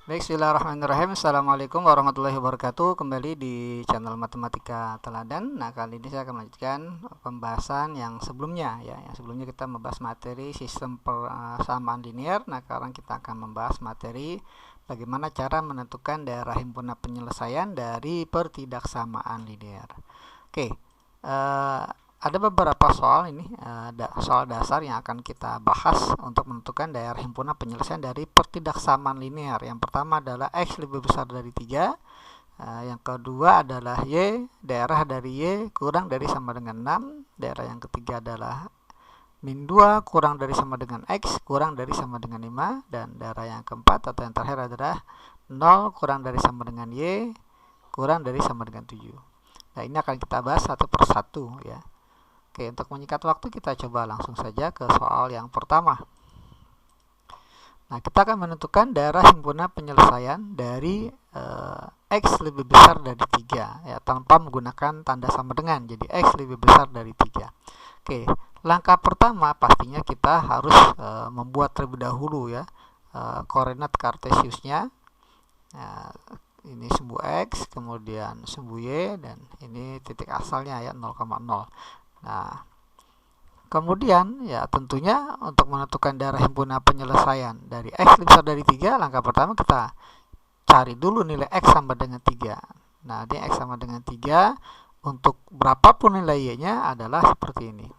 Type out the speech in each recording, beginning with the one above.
Baik, bismillahirrahmanirrahim. Assalamualaikum warahmatullahi wabarakatuh. Kembali di channel Matematika Teladan. Nah, kali ini saya akan melanjutkan pembahasan yang sebelumnya ya. Yang sebelumnya kita membahas materi sistem persamaan linear. Nah, sekarang kita akan membahas materi bagaimana cara menentukan daerah himpunan penyelesaian dari pertidaksamaan linear. Oke. Ada beberapa soal ini, soal dasar yang akan kita bahas untuk menentukan daerah himpunan penyelesaian dari pertidaksamaan linear. Yang pertama adalah X lebih besar dari 3. Yang kedua adalah Y, daerah dari Y kurang dari sama dengan 6. Daerah yang ketiga adalah min 2 kurang dari sama dengan X kurang dari sama dengan 5. Dan daerah yang keempat atau yang terakhir adalah 0 kurang dari sama dengan Y kurang dari sama dengan 7. Nah, ini akan kita bahas satu persatu ya. Oke, untuk menyingkat waktu kita coba langsung saja ke soal yang pertama. Nah, kita akan menentukan daerah himpunan penyelesaian dari X lebih besar dari 3 ya, tanpa menggunakan tanda sama dengan. Jadi X lebih besar dari 3. Oke, langkah pertama pastinya kita harus membuat terlebih dahulu ya koordinat kartesiusnya. Nah, ini sumbu X, kemudian sumbu Y, dan ini titik asalnya ya 0,0. Nah, kemudian ya tentunya untuk menentukan daerah himpunan penyelesaian dari X lebih besar dari 3, langkah pertama kita cari dulu nilai X sama dengan 3. Nah, dia X sama dengan 3 untuk berapapun nilai Y-nya adalah seperti ini.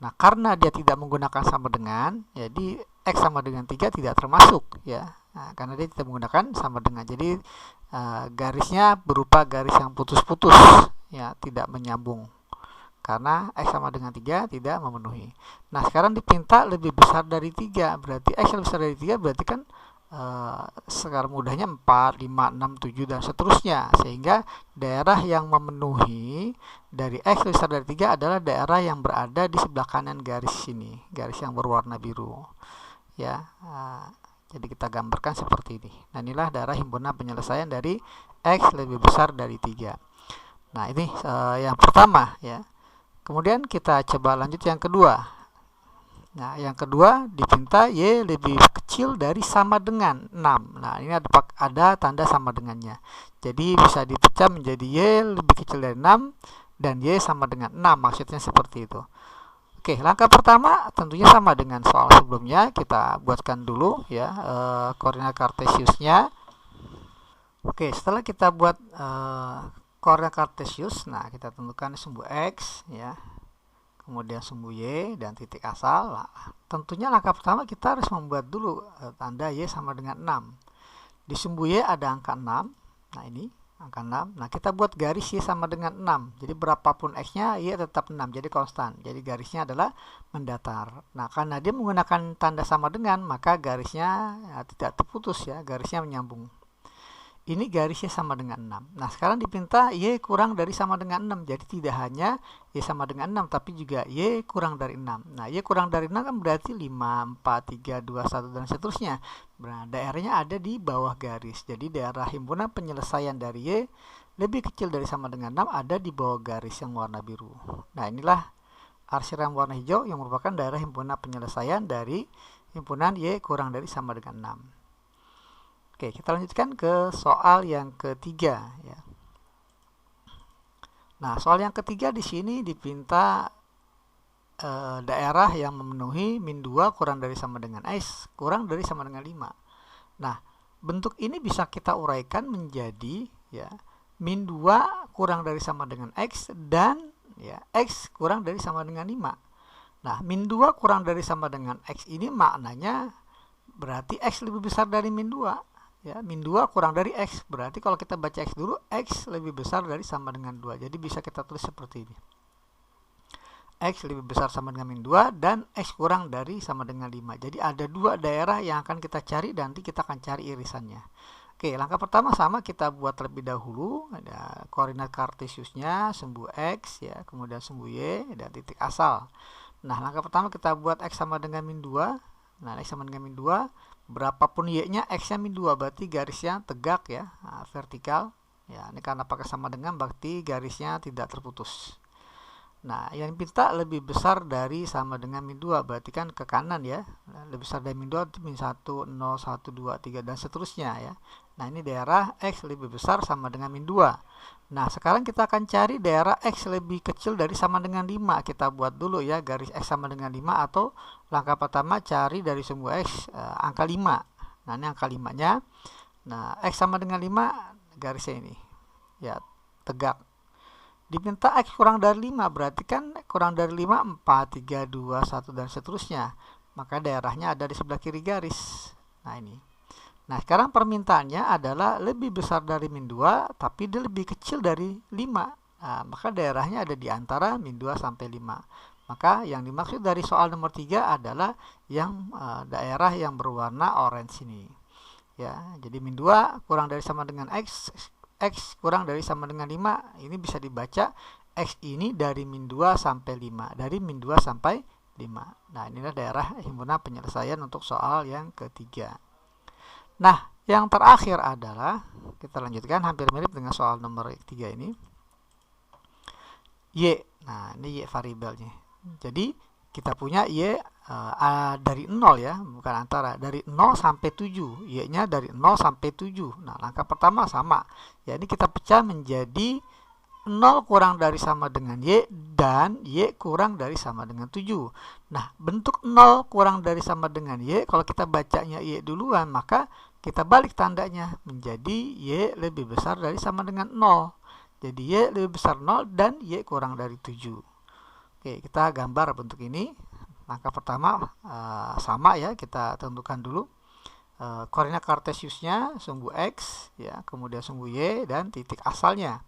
Nah, karena dia tidak menggunakan sama dengan, jadi X sama dengan 3 tidak termasuk ya. Nah, karena dia tidak menggunakan sama dengan. Jadi garisnya berupa garis yang putus-putus ya, tidak menyambung. Karena X sama dengan 3 tidak memenuhi. Nah, sekarang dipinta lebih besar dari 3. Berarti X lebih besar dari 3 berarti kan sekarang mudahnya 4, 5, 6, 7, dan seterusnya. Sehingga daerah yang memenuhi dari X lebih besar dari 3 adalah daerah yang berada di sebelah kanan garis ini. Garis yang berwarna biru. Ya, jadi kita gambarkan seperti ini. Nah, inilah daerah himpunan penyelesaian dari X lebih besar dari 3. Nah, ini yang pertama ya. Kemudian kita coba lanjut yang kedua. Nah, yang kedua dipinta Y lebih kecil dari sama dengan 6. Nah, ini ada tanda sama dengannya. Jadi bisa dipecah menjadi Y lebih kecil dari 6 dan Y sama dengan 6. Maksudnya seperti itu. Oke, langkah pertama tentunya sama dengan soal sebelumnya. Kita buatkan dulu ya koordinat kartesiusnya. Oke, setelah kita buat koordinat kartesius, nah kita tentukan sumbu X ya, kemudian sumbu Y dan titik asal. Nah, tentunya langkah pertama kita harus membuat dulu tanda Y sama dengan 6. Di sumbu Y ada angka 6. Nah, ini angka 6. Nah, kita buat garis Y sama dengan 6. Jadi berapapun X-nya Y tetap 6. Jadi konstan. Jadi garisnya adalah mendatar. Nah, karena dia menggunakan tanda sama dengan, maka garisnya ya, tidak terputus ya, garisnya menyambung. Ini garisnya sama dengan 6. Nah, sekarang dipinta Y kurang dari sama dengan 6. Jadi tidak hanya Y sama dengan 6, tapi juga Y kurang dari 6. Nah, Y kurang dari 6 kan berarti 5, 4, 3, 2, 1, dan seterusnya. Nah, daerahnya ada di bawah garis. Jadi daerah himpunan penyelesaian dari Y lebih kecil dari sama dengan 6 ada di bawah garis yang warna biru. Nah, inilah arsir yang warna hijau yang merupakan daerah himpunan penyelesaian dari himpunan Y kurang dari sama dengan 6. Oke, kita lanjutkan ke soal yang ketiga ya. Nah, soal yang ketiga di sini dipinta daerah yang memenuhi min 2 kurang dari sama dengan X kurang dari sama dengan 5. Nah, bentuk ini bisa kita uraikan menjadi ya min 2 kurang dari sama dengan X dan ya X kurang dari sama dengan 5. Nah, min 2 kurang dari sama dengan X ini maknanya berarti X lebih besar dari min 2. Ya, min 2 kurang dari X. Berarti kalau kita baca X dulu, X lebih besar dari sama dengan 2. Jadi bisa kita tulis seperti ini. X lebih besar sama dengan min 2 dan X kurang dari sama dengan 5. Jadi ada dua daerah yang akan kita cari dan nanti kita akan cari irisannya. Oke, langkah pertama sama kita buat terlebih dahulu. Ada koordinat kartesiusnya, sumbu X ya, kemudian sumbu Y dan titik asal. Nah, langkah pertama kita buat X sama dengan min 2. Nah, X sama dengan min 2. Berapapun Y-nya, X-nya min 2, berarti garisnya tegak ya, vertikal. Ya, ini karena pakai sama dengan berarti garisnya tidak terputus. Nah, yang minta lebih besar dari sama dengan min 2, berarti kan ke kanan ya. Lebih besar dari min 2 itu min 1, 0, 1, 2, 3 dan seterusnya ya. Nah, ini daerah X lebih besar sama dengan min 2. Nah, sekarang kita akan cari daerah X lebih kecil dari sama dengan 5. Kita buat dulu ya garis X sama dengan 5, atau langkah pertama cari dari sumbu X angka 5. Nah, ini angka 5-nya. Nah, X sama dengan 5 garisnya ini. Ya, tegak. Diminta X kurang dari 5, berarti kan kurang dari 5, 4, 3, 2, 1, dan seterusnya. Maka daerahnya ada di sebelah kiri garis. Nah, ini. Nah, sekarang permintaannya adalah lebih besar dari min 2, tapi dia lebih kecil dari 5. Nah, maka daerahnya ada di antara min 2 sampai 5. Maka yang dimaksud dari soal nomor 3 adalah yang daerah yang berwarna orange ini. Ya, jadi min 2 kurang dari sama dengan X kurang dari sama dengan 5, ini bisa dibaca X ini dari min 2 sampai 5, dari min 2 sampai 5. Nah, inilah daerah himpunan penyelesaian untuk soal yang ketiga. Nah, yang terakhir adalah, kita lanjutkan hampir mirip dengan soal nomor 3 ini, Y. Nah, ini Y variabelnya. Jadi, kita punya Y dari 0 ya, bukan antara, dari 0 sampai 7, Y-nya dari 0 sampai 7. Nah, langkah pertama sama, ya ini kita pecah menjadi 0 kurang dari sama dengan Y dan Y kurang dari sama dengan 7. Nah, bentuk 0 kurang dari sama dengan Y, kalau kita bacanya Y duluan, maka kita balik tandanya menjadi Y lebih besar dari sama dengan 0. Jadi Y lebih besar 0 dan Y kurang dari 7. Oke, kita gambar bentuk ini. Langkah pertama sama ya, kita tentukan dulu koordinat kartesiusnya sumbu X ya, kemudian sumbu Y dan titik asalnya.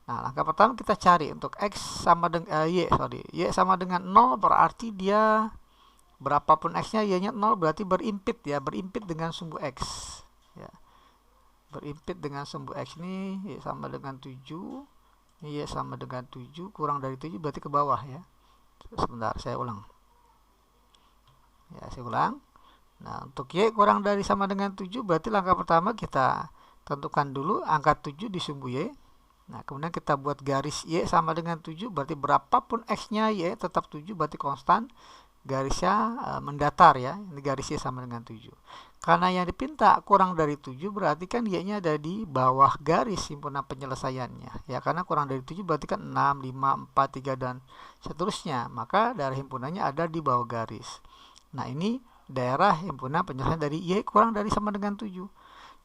Nah, langkah pertama kita cari untuk X sama dengan Y sama dengan 0, berarti dia berapapun X-nya, Y-nya 0, berarti berimpit ya, berimpit dengan sumbu X ya. Berimpit dengan sumbu X ini Y sama dengan 7, ini Y sama dengan 7, kurang dari 7 berarti ke bawah ya. Sebentar, saya ulang. Ya, saya ulang. Nah, untuk Y kurang dari sama dengan 7, berarti langkah pertama kita tentukan dulu angka 7 di sumbu Y. Nah, kemudian kita buat garis Y sama dengan 7, berarti berapapun X-nya Y tetap 7, berarti konstan. Garisnya mendatar ya, ini garis Y sama dengan 7. Karena yang dipinta kurang dari 7, berarti kan Y-nya ada di bawah garis himpunan penyelesaiannya. Ya, karena kurang dari 7 berarti kan 6, 5, 4, 3, dan seterusnya. Maka daerah himpunannya ada di bawah garis. Nah, ini daerah himpunan penyelesaian dari Y kurang dari sama dengan 7.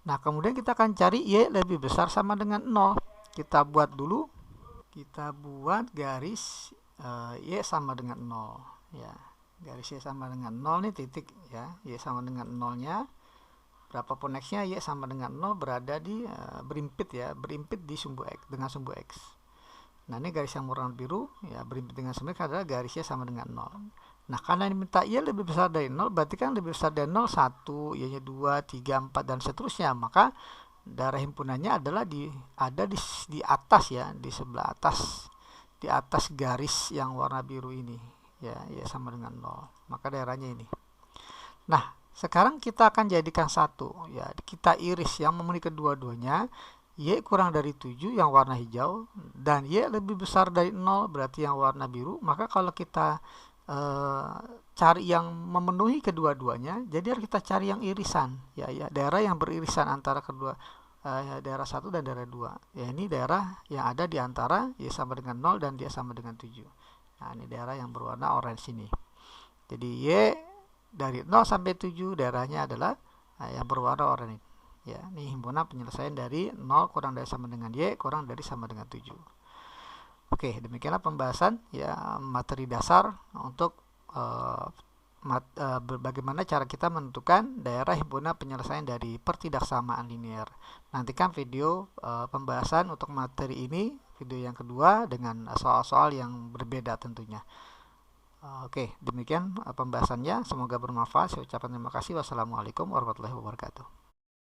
Nah, kemudian kita akan cari Y lebih besar sama dengan 0. Kita buat dulu, kita buat garis Y sama dengan 0 ya. Garis Y sama dengan 0 nih titik ya, Y sama dengan 0-nya, berapapun X-nya Y sama dengan 0 berada di berimpit ya, berimpit di sumbu X, dengan sumbu X. Nah, ini garis yang warna biru ya, berimpit dengan sumbu X adalah garis Y sama dengan 0. Nah, karena diminta Y lebih besar dari 0, berarti kan lebih besar dari 0, 1, Y-nya 2, 3, 4, dan seterusnya. Maka daerah himpunannya adalah ada di atas ya, di sebelah atas, di atas garis yang warna biru ini ya, Y sama dengan 0. Maka daerahnya ini. Nah, sekarang kita akan jadikan satu ya, kita iris yang memenuhi kedua-duanya. Y kurang dari 7 yang warna hijau dan Y lebih besar dari 0 berarti yang warna biru. Maka kalau kita cari yang memenuhi kedua-duanya, jadi harus kita cari yang irisan ya, daerah yang beririsan antara kedua daerah 1 dan daerah 2 ya. Ini daerah yang ada di antara Y sama dengan 0 dan dia sama dengan 7. Nah, ini daerah yang berwarna orange ini. Jadi Y dari 0 sampai 7 daerahnya adalah yang berwarna oranye ya. Ini himpunan penyelesaian dari 0 kurang dari sama dengan Y kurang dari sama dengan 7. Oke, demikianlah pembahasan ya materi dasar untuk bagaimana cara kita menentukan daerah himpunan penyelesaian dari pertidaksamaan linear. Nantikan video pembahasan untuk materi ini, video yang kedua dengan soal-soal yang berbeda tentunya. Oke, demikian pembahasannya. Semoga bermanfaat. Saya ucapkan terima kasih. Wassalamualaikum warahmatullahi wabarakatuh.